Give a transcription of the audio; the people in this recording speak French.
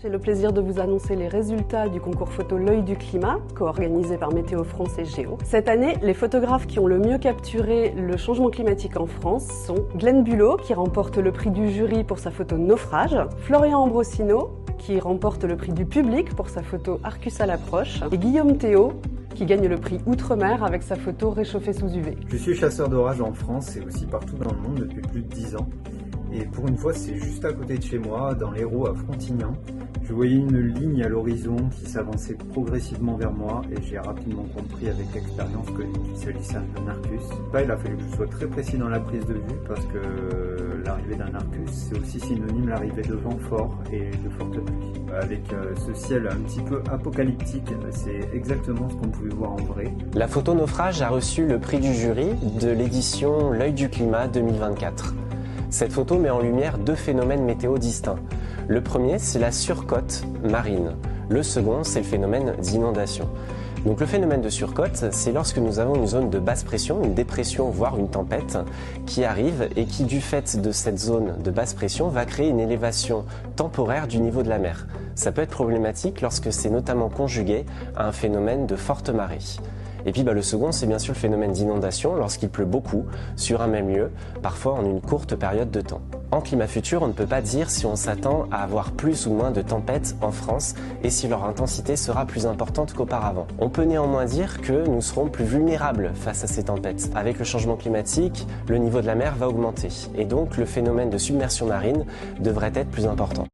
J'ai le plaisir de vous annoncer les résultats du concours photo L'œil du climat, co-organisé par Météo France et Géo. Cette année, les photographes qui ont le mieux capturé le changement climatique en France sont Glenn Bulot, qui remporte le prix du jury pour sa photo Naufrage, Florian Ambrosino, qui remporte le prix du public pour sa photo Arcus à l'approche, et Guillaume Théo, qui gagne le prix Outre-mer avec sa photo Réchauffée sous UV. Je suis chasseur d'orage en France et aussi partout dans le monde depuis plus de 10 ans. Et pour une fois, c'est juste à côté de chez moi, dans l'Hérault à Frontignan. Je voyais une ligne à l'horizon qui s'avançait progressivement vers moi et j'ai rapidement compris avec l'expérience qu'il s'agissait d'un Arcus. Là, il a fallu que je sois très précis dans la prise de vue parce que l'arrivée d'un Arcus, c'est aussi synonyme l'arrivée de vent fort et de fortes pluies. Avec ce ciel un petit peu apocalyptique, c'est exactement ce qu'on pouvait voir en vrai. La photo Naufrage a reçu le prix du jury de l'édition L'œil du climat 2024. Cette photo met en lumière deux phénomènes météo distincts. Le premier, c'est la surcote marine. Le second, c'est le phénomène d'inondation. Donc le phénomène de surcote, c'est lorsque nous avons une zone de basse pression, une dépression, voire une tempête, qui arrive et qui, du fait de cette zone de basse pression, va créer une élévation temporaire du niveau de la mer. Ça peut être problématique lorsque c'est notamment conjugué à un phénomène de forte marée. Et puis le second, c'est bien sûr le phénomène d'inondation lorsqu'il pleut beaucoup sur un même lieu, parfois en une courte période de temps. En climat futur, on ne peut pas dire si on s'attend à avoir plus ou moins de tempêtes en France et si leur intensité sera plus importante qu'auparavant. On peut néanmoins dire que nous serons plus vulnérables face à ces tempêtes. Avec le changement climatique, le niveau de la mer va augmenter et donc le phénomène de submersion marine devrait être plus important.